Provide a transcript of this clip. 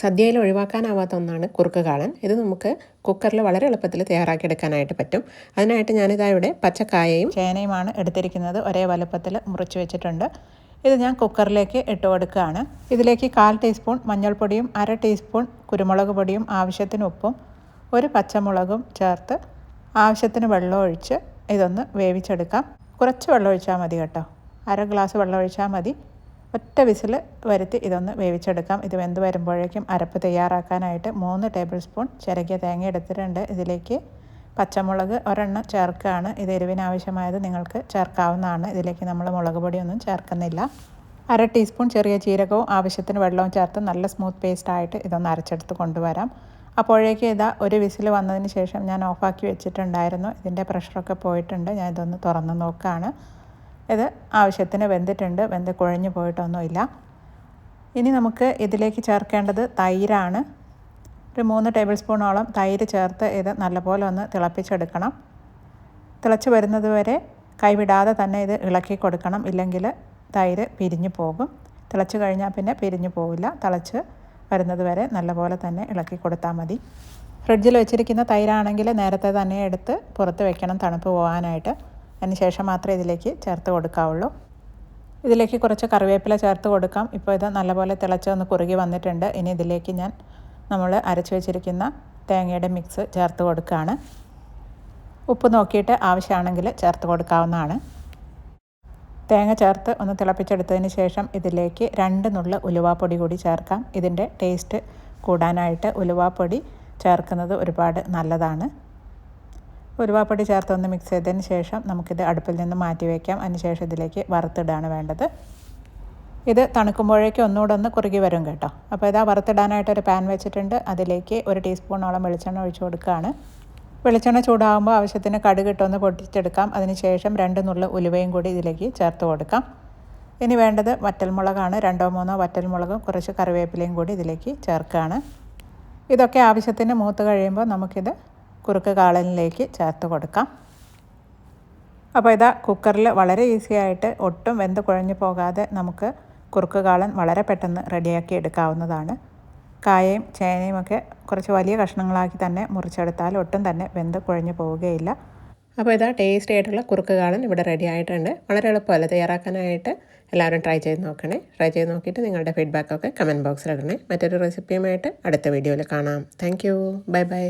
സദ്യയിൽ ഒഴിവാക്കാനാവാത്ത ഒന്നാണ് കുറുക്ക് കാളൻ. ഇത് നമുക്ക് കുക്കറിൽ വളരെ എളുപ്പത്തിൽ തയ്യാറാക്കിയെടുക്കാനായിട്ട് പറ്റും. അതിനായിട്ട് ഞാനിതാ ഇവിടെ പച്ചക്കായയും ചേനയുമാണ് എടുത്തിരിക്കുന്നത്. ഒരേ വലുപ്പത്തിൽ മുറിച്ച് വെച്ചിട്ടുണ്ട്. ഇത് ഞാൻ കുക്കറിലേക്ക് ഇട്ട് കൊടുക്കുകയാണ്. ഇതിലേക്ക് 1/4 ടീസ്പൂൺ മഞ്ഞൾപ്പൊടിയും 1/2 ടീസ്പൂൺ കുരുമുളക് പൊടിയും ആവശ്യത്തിന് ഉപ്പും 1 പച്ചമുളകും ചേർത്ത് ആവശ്യത്തിന് വെള്ളം ഒഴിച്ച് ഇതൊന്ന് വേവിച്ചെടുക്കാം. കുറച്ച് വെള്ളം ഒഴിച്ചാൽ മതി കേട്ടോ. 1/2 ഗ്ലാസ് വെള്ളം ഒഴിച്ചാൽ മതി. ഒറ്റ വിസിൽ വരുത്തി ഇതൊന്ന് വേവിച്ചെടുക്കാം. ഇത് വെന്ത് വരുമ്പോഴേക്കും അരപ്പ് തയ്യാറാക്കാനായിട്ട് 3 ടേബിൾ സ്പൂൺ ചിരകിയ തേങ്ങ എടുത്തിട്ടുണ്ട്. ഇതിലേക്ക് പച്ചമുളക് ഒരെണ്ണം ചേർക്കുകയാണ്. ഇത് എരിവിനാവശ്യമായത് നിങ്ങൾക്ക് ചേർക്കാവുന്നതാണ്. ഇതിലേക്ക് നമ്മൾ മുളക് പൊടിയൊന്നും ചേർക്കുന്നില്ല. 1/2 ടീസ്പൂൺ ചെറിയ ജീരകവും ആവശ്യത്തിന് വെള്ളവും ചേർത്ത് നല്ല സ്മൂത്ത് പേസ്റ്റായിട്ട് ഇതൊന്ന് അരച്ചെടുത്ത് കൊണ്ടുവരാം. അപ്പോഴേക്ക് ഇതാ ഒരു വിസിൽ വന്നതിന് ശേഷം ഞാൻ ഓഫാക്കി വെച്ചിട്ടുണ്ടായിരുന്നു. ഇതിൻ്റെ പ്രഷറൊക്കെ പോയിട്ടുണ്ട്. ഞാൻ ഇതൊന്ന് തുറന്ന് നോക്കുകയാണ്. ഇത് ആവശ്യത്തിന് വെന്തിട്ടുണ്ട്. വെന്ത് കുഴഞ്ഞു പോയിട്ടൊന്നുമില്ല. ഇനി നമുക്ക് ഇതിലേക്ക് ചേർക്കേണ്ടത് തൈരാണ്. ഒരു 3 ടേബിൾ സ്പൂണോളം തൈര് ചേർത്ത് ഇത് നല്ലപോലെ ഒന്ന് തിളപ്പിച്ചെടുക്കണം. തിളച്ച് വരുന്നത് വരെ കൈവിടാതെ തന്നെ ഇത് ഇളക്കി കൊടുക്കണം. ഇല്ലെങ്കിൽ തൈര് പിരിഞ്ഞു പോകും. തിളച്ച് കഴിഞ്ഞാൽ പിന്നെ പിരിഞ്ഞു പോവില്ല. തിളച്ച് വരുന്നത് വരെ നല്ലപോലെ തന്നെ ഇളക്കി കൊടുത്താൽ മതി. ഫ്രിഡ്ജിൽ വെച്ചിരിക്കുന്ന തൈരാണെങ്കിൽ നേരത്തെ തന്നെ എടുത്ത് പുറത്ത് വെക്കണം, തണുപ്പ് പോകാനായിട്ട്. അതിന് ശേഷം മാത്രമേ ഇതിലേക്ക് ചേർത്ത് കൊടുക്കാവുള്ളൂ. ഇതിലേക്ക് കുറച്ച് കറിവേപ്പില ചേർത്ത് കൊടുക്കാം. ഇപ്പോൾ ഇത് നല്ലപോലെ തിളച്ചൊന്ന് കുറുകി വന്നിട്ടുണ്ട്. ഇനി ഇതിലേക്ക് നമ്മൾ അരച്ച് വെച്ചിരിക്കുന്ന തേങ്ങയുടെ മിക്സ് ചേർത്ത് കൊടുക്കുകയാണ്. ഉപ്പ് നോക്കിയിട്ട് ആവശ്യമാണെങ്കിൽ ചേർത്ത് കൊടുക്കാവുന്നതാണ്. തേങ്ങ ചേർത്ത് ഒന്ന് തിളപ്പിച്ചെടുത്തതിന് ശേഷം ഇതിലേക്ക് 2 നുള്ള് ഉലുവാപ്പൊടി കൂടി ചേർക്കാം. ഇതിൻ്റെ ടേസ്റ്റ് കൂടാനായിട്ട് ഉലുവാപ്പൊടി ചേർക്കുന്നത് ഒരുപാട് നല്ലതാണ്. ഉലുവാപ്പൊടി ചേർത്ത് ഒന്ന് മിക്സ് ചെയ്തതിന് ശേഷം നമുക്കിത് അടുപ്പിൽ നിന്ന് മാറ്റി വയ്ക്കാം. അതിനുശേഷം ഇതിലേക്ക് വറുത്തിടാണ് വേണ്ടത്. ഇത് തണുക്കുമ്പോഴേക്കും ഒന്നുകൂടെ ഒന്ന് കുറുകി വരും കേട്ടോ. അപ്പോൾ ഇതാ വറുത്തിടാനായിട്ടൊരു പാൻ വെച്ചിട്ടുണ്ട്. അതിലേക്ക് 1 ടീസ്പൂണോളം വെളിച്ചെണ്ണ ഒഴിച്ച് കൊടുക്കുകയാണ്. വെളിച്ചെണ്ണ ചൂടാകുമ്പോൾ ആവശ്യത്തിന് കടുകിട്ടൊന്ന് പൊട്ടിച്ചെടുക്കാം. അതിനുശേഷം 2 നുള്ള് ഉലുവയും കൂടി ഇതിലേക്ക് ചേർത്ത് കൊടുക്കാം. ഇനി വേണ്ടത് വറ്റൽമുളകാണ്. 2-3 വറ്റൽമുളകും കുറച്ച് കറിവേപ്പിലയും കൂടി ഇതിലേക്ക് ചേർക്കുകയാണ്. ഇതൊക്കെ ആവശ്യത്തിന് മൂത്ത് കഴിയുമ്പോൾ നമുക്കിത് കുറുക്ക് കാളനിലേക്ക് ചേർത്ത് കൊടുക്കാം. അപ്പോൾ ഇതാ കുക്കറിൽ വളരെ ഈസി ആയിട്ട് ഒട്ടും വെന്ത് കുഴഞ്ഞു പോകാതെ നമുക്ക് കുറുക്ക് കാളൻ വളരെ പെട്ടെന്ന് റെഡിയാക്കി എടുക്കാവുന്നതാണ്. കായയും ചേനയും ഒക്കെ കുറച്ച് വലിയ കഷ്ണങ്ങളാക്കി തന്നെ മുറിച്ചെടുത്താൽ ഒട്ടും തന്നെ വെന്ത് കുഴഞ്ഞു പോവുകയില്ല. അപ്പോൾ ഇതാ ടേസ്റ്റി ആയിട്ടുള്ള കുറുക്ക് കാളൻ ഇവിടെ റെഡി ആയിട്ടുണ്ട്. വളരെ എളുപ്പമല്ല തയ്യാറാക്കാനായിട്ട്. എല്ലാവരും ട്രൈ ചെയ്ത് നോക്കണേ. ട്രൈ ചെയ്ത് നോക്കിയിട്ട് നിങ്ങളുടെ ഫീഡ്ബാക്കൊക്കെ കമൻറ്റ് ബോക്സിൽ ഇടണേ. മറ്റൊരു റെസിപ്പിയുമായിട്ട് അടുത്ത വീഡിയോയിൽ കാണാം. Thank you. Bye bye.